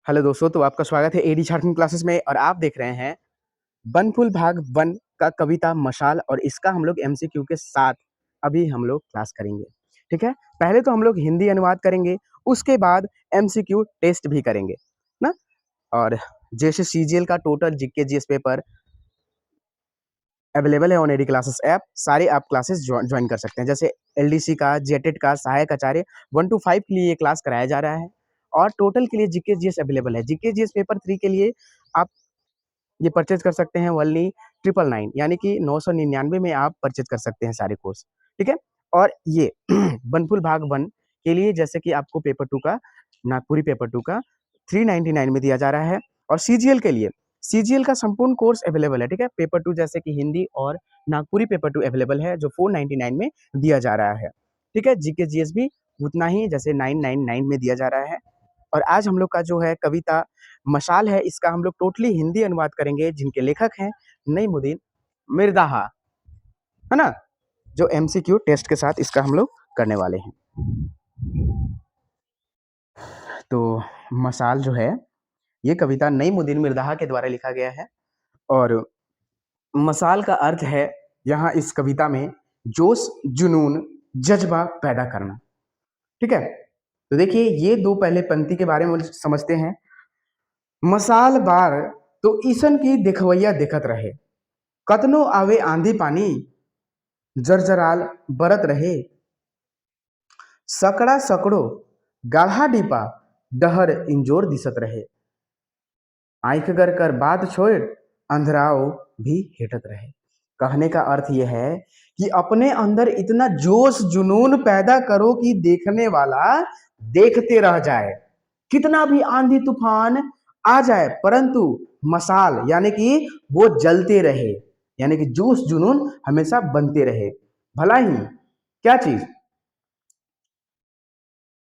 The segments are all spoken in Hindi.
हेलो दोस्तों, तो आपका स्वागत है एडी झारखंड क्लासेस में और आप देख रहे हैं बनफुल भाग 1 का कविता मशाल और इसका हम लोग एमसीक्यू के साथ अभी हम लोग क्लास करेंगे। ठीक है? पहले तो हम लोग हिंदी अनुवाद करेंगे, उसके बाद एमसीक्यू टेस्ट भी करेंगे ना। और जैसे सीजीएल का total GK GS paper available है ऑन एडी क्लासेस ऐप, सारे आप क्लासेस ज्वाइन कर सकते हैं। जैसे एलडीसी का, जेटेट का, सहायक आचार्य 1 to 5 के लिए ये क्लास कराया जा रहा है और टोटल के लिए जीके जीएस अवेलेबल है। जीके जीएस पेपर 3 के लिए आप ये परचेज कर सकते हैं ओनली 999 यानी कि 999 में आप परचेज कर सकते हैं सारे कोर्स। ठीक है? और ये बनफुल भाग 1 के लिए जैसे कि आपको पेपर 2 का, नागपुरी पेपर 2 का 399 में दिया जा रहा है और सीजीएल के लिए सीजीएल का संपूर्ण कोर्स अवेलेबल है। ठीक है? पेपर 2 जैसे कि हिंदी और नागपुरी पेपर 2 अवेलेबल है जो 499 में दिया जा रहा है। ठीक है? जीके जीएस भी उतना ही जैसे 999 में दिया जा रहा है। और आज हम लोग का जो है कविता मशाल है, इसका हम लोग टोटली हिंदी अनुवाद करेंगे जिनके लेखक हैं नईमुद्दीन मिर्दाहा, है ना? जो एमसीक्यू टेस्ट के साथ इसका हम लोग करने वाले हैं। तो मशाल जो है ये कविता नईमुद्दीन मिर्दाहा के द्वारा लिखा गया है और मशाल का अर्थ है यहाँ इस कविता में जोश, जुनून, जज्बा पैदा करना। ठीक है? तो देखिए ये दो पहले पंक्ति के बारे में समझते हैं। मसाल बार तो ईसन की देखवैया देखत रहे, कतनो आवे आंधी पानी जरजराल बरत रहे, सकड़ा सकड़ो गाढ़ा डिपा डहर इंजोर दिसत रहे, आंख गर कर बात छोड़ अंधराओ भी हेटत रहे। कहने का अर्थ यह है कि अपने अंदर इतना जोश जुनून पैदा करो कि देखने वाला देखते रह जाए, कितना भी आंधी तूफान आ जाए परंतु मसाल यानी कि वो जलते रहे, यानी कि जोश जुनून हमेशा बनते रहे। भला ही क्या चीज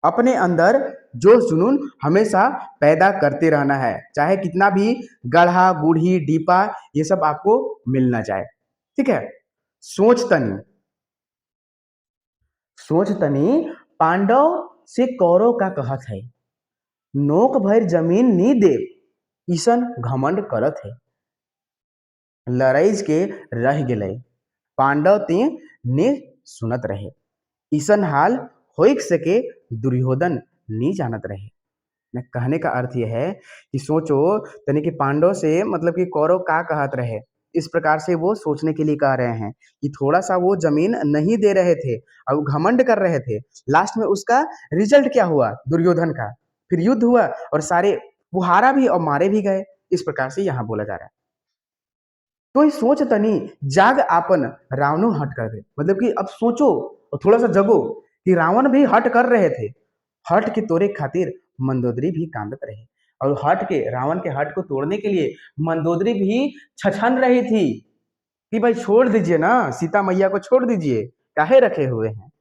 अपने अंदर जोश जुनून हमेशा पैदा करते रहना है, चाहे कितना भी गढ़ा बूढ़ी डीपा ये सब आपको मिल ना जाए। ठीक है? सोच तनी सोच तनी पांडव से कौरव का कहत है, नोक भर जमीन नी दे ईसन घमंड करत है, लड़ाई के रह गए पांडव ते ने सुनत रहे, ईसन हाल होइक सके दुर्योधन नी जानत रहे। न कहने का अर्थ यह है कि सोचो तनी कि पांडव से मतलब कि कौरव का कहत रहे, इस प्रकार से वो सोचने के लिए कह रहे हैं कि थोड़ा सा वो जमीन नहीं दे रहे थे और वो घमंड कर रहे थे। लास्ट में उसका रिजल्ट क्या हुआ? दुर्योधन का फिर युद्ध हुआ और सारे वो हारा भी और मारे भी गए। इस प्रकार से यहाँ बोला जा रहा है। तो सोच तनी जाग आपन रावणो हट कर दे, मतलब कि अब सोचो और थोड़ा सा जगो कि रावण भी हट कर रहे थे, हट के तोड़े खातिर मंदोदरी भी कांदत रहे और हट के रावण के हट को तोड़ने के लिए मंदोदरी भी छछन रही थी कि भाई छोड़ दीजिए ना, सीता मैया को छोड़ दीजिए, काहे रखे हुए हैं।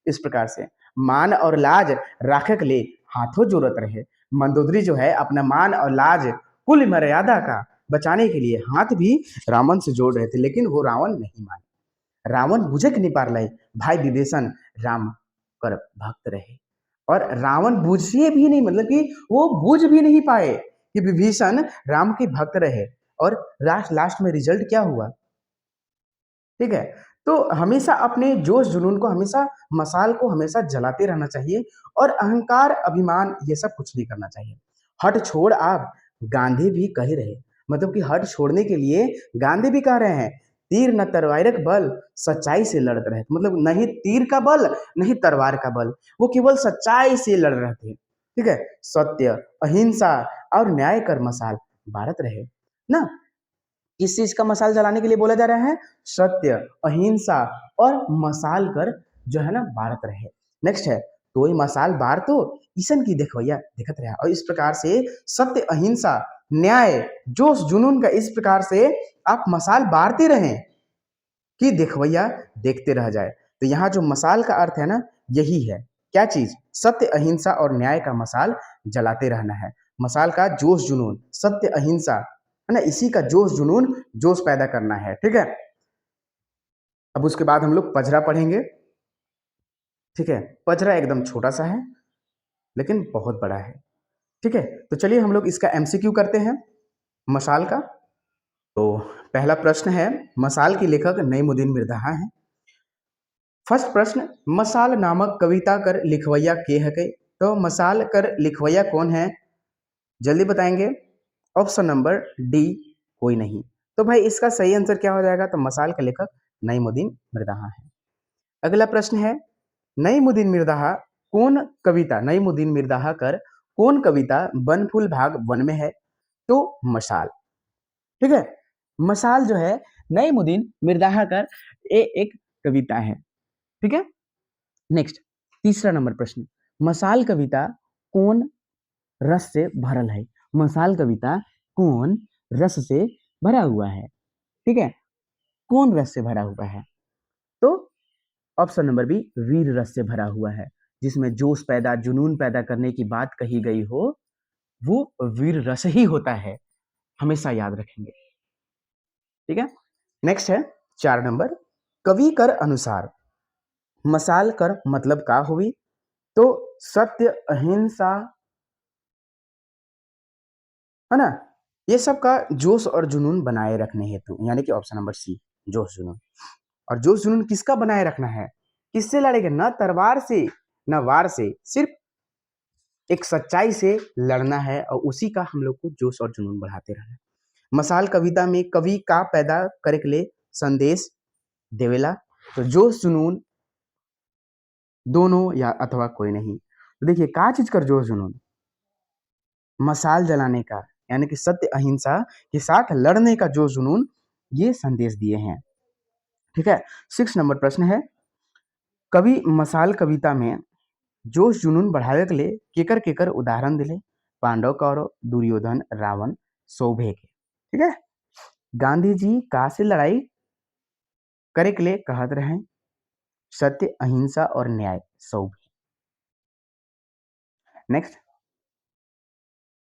इस प्रकार से मान और लाज राखक ले हाथों जोड़त रहे। मंदोदरी जो है अपना मान और लाज, कुल मर्यादा का बचाने के लिए हाथ भी रावण से जोड़ रहे थे, लेकिन वो रावण नहीं माने। रावण बुझे नहीं पार लाई, भाई विभीषण राम कर भक्त रहे और रावण बुझे भी नहीं, मतलब कि वो बुझ भी नहीं पाए कि विभीषण राम के भक्त रहे। और लास्ट लास्ट में रिजल्ट क्या हुआ? ठीक है? तो हमेशा अपने जोश जुनून को हमेशा मसाल को हमेशा जलाते रहना चाहिए और अहंकार अभिमान ये सब कुछ नहीं करना चाहिए। हट छोड़ आप, गांधी भी कह रहे, मतलब कि हट छोड़ने के लिए गांधी भी कह रहे हैं, तीर न तलवारक बल सच्चाई से लड़ते रहे, मतलब नहीं तीर का बल नहीं तलवार का बल, वो केवल सच्चाई से लड़ रहे थे। ठीक है? सत्य अहिंसा और न्याय कर मसाल भारत रहे ना। किस चीज का मसाल जलाने के लिए बोला जा रहा है? सत्य अहिंसा और मसाल कर जो है ना भारत रहे। नेक्स्ट है, तो ये मसाल बार तो ईसन की देखवैया देखत रहा, और इस प्रकार से सत्य अहिंसा न्याय जोश जुनून का इस प्रकार से आप मसाल बारते रहें कि देखवैया देखते रह जाए। तो यहाँ जो मसाल का अर्थ है ना, यही है क्या चीज? सत्य अहिंसा और न्याय का मसाल जलाते रहना है। मसाल का जोश जुनून सत्य अहिंसा है ना, इसी का जोश जुनून जोश पैदा करना है। ठीक है? अब उसके बाद हम लोग पजरा पढ़ेंगे। ठीक है? पजरा एकदम छोटा सा है लेकिन बहुत बड़ा है। ठीक है, तो चलिए हम लोग इसका एमसीक्यू करते हैं मसाल का। तो पहला प्रश्न है, मसाल की लेखक नईमुद्दीन मिर्जा हैं। फर्स्ट प्रश्न, मसाल नामक कविता कर लिखवैया के है के? तो मसाल कर लिखवैया कौन है, जल्दी बताएंगे। ऑप्शन नंबर डी, कोई नहीं। तो भाई इसका सही आंसर क्या हो जाएगा, तो मसाल का लेखक नईमुद्दीन मिर्जा है। अगला प्रश्न है, नईमुद्दीन मिर्जा कौन कविता, नईमुद्दीन मिर्जा कर कौन कविता वन फूल भाग वन में है? तो मसाल। ठीक है, मसाल जो है नईमुद्दीन मिर्जा कर एक कविता है। ठीक है, नेक्स्ट तीसरा नंबर प्रश्न, मसाल कविता कौन रस से भरल है? मसाल कविता कौन रस से भरा हुआ है? ठीक है, कौन रस से भरा हुआ है? तो ऑप्शन नंबर बी, वीर रस से भरा हुआ है। जिसमें जोश पैदा, जुनून पैदा करने की बात कही गई हो, वो वीर रस ही होता है, हमेशा याद रखेंगे। ठीक है, नेक्स्ट है 4 नंबर, कवि कर अनुसार मसाल कर मतलब का हुई? तो सत्य, अहिंसा, है ना, ये सब का जोश और जुनून बनाए रखने हेतु, यानी कि ऑप्शन नंबर सी, जोश जुनून। और जोश जुनून किसका बनाए रखना है? किससे लड़ेंगे? न तलवार से न वार से, सिर्फ एक सच्चाई से लड़ना है, और उसी का हम लोग को जोश और जुनून बढ़ाते रहना है। मसाल कविता में कवि का पैदा करे के लिए संदेश देवेला, तो जोश जुनून दोनों या अथवा कोई नहीं। तो देखिए का चीज कर जोश जुनून, मसाल जलाने का, यानी कि सत्य अहिंसा के साथ लड़ने का जो जुनून, ये संदेश दिए हैं। ठीक है, 6 नंबर प्रश्न है, कवि मसाल कविता में जोश जुनून बढ़ावे के लिए केकर केकर उदाहरण दिले? पांडव, कौरव, दुर्योधन, रावण, सौभे के। ठीक है, गांधी जी का से लड़ाई करे के लिए कहत रहे? सत्य, अहिंसा और न्याय, सौभे। नेक्स्ट,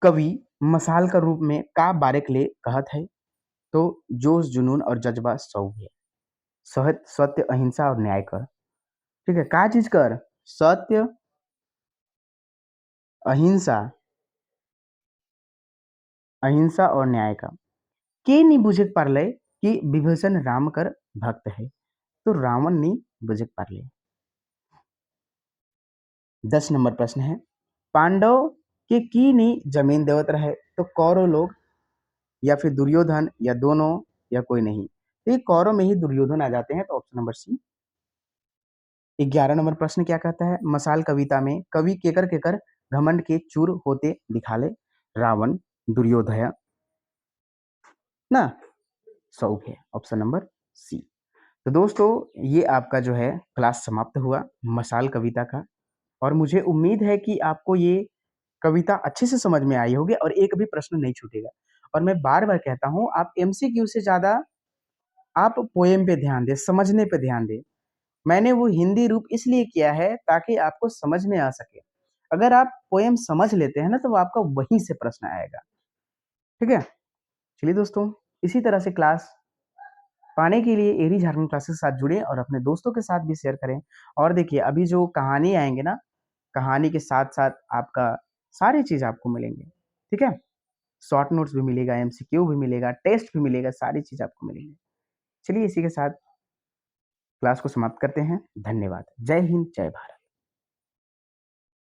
कवि मसाल का रूप में का बारे के लिए कहत है? तो जोश जुनून और जज्बा सौभे, सत्य, अहिंसा और न्याय कर। ठीक है, का चीज कर? सत्य, अहिंसा, अहिंसा और न्याय का। के नहीं बुझे पारले कि विभीषण राम कर भक्त है? तो रावण नहीं बुझे पारले। 10 नंबर प्रश्न है, पांडव के की नहीं जमीन देवत रहे? तो कौरव लोग या फिर दुर्योधन या दोनों या कोई नहीं? तो ये कौरव में ही दुर्योधन आ जाते हैं, तो ऑप्शन नंबर सी। 11 नंबर प्रश्न क्या कहता है, मसाल कविता में कवि केकर केकर घमंड के चूर होते दिखाले? रावण, दुर्योधन ना, सौभे, ऑप्शन नंबर सी। तो दोस्तों ये आपका जो है क्लास समाप्त हुआ मसाल कविता का, और मुझे उम्मीद है कि आपको ये कविता अच्छे से समझ में आई होगी और एक भी प्रश्न नहीं छूटेगा। और मैं बार बार कहता हूँ, आप एमसीक्यू से ज्यादा आप पोएम पे ध्यान दें, समझने पे ध्यान दें। मैंने वो हिंदी रूप इसलिए किया है ताकि आपको समझ में आ सके। अगर आप पोएम समझ लेते हैं ना, तो वो आपका वहीं से प्रश्न आएगा। ठीक है, चलिए दोस्तों, इसी तरह से क्लास पाने के लिए एरी झारखंड क्लासेस के साथ जुड़े और अपने दोस्तों के साथ भी शेयर करें। और देखिए अभी जो कहानी आएंगे ना, कहानी के साथ साथ आपका सारी चीज आपको मिलेंगे। ठीक है, शॉर्ट नोट्स भी मिलेगा, एमसीक्यू भी मिलेगा, टेस्ट भी मिलेगा, सारी चीज आपको मिलेंगे। चलिए इसी के साथ क्लास को समाप्त करते हैं। धन्यवाद। जय हिंद, जय भारत।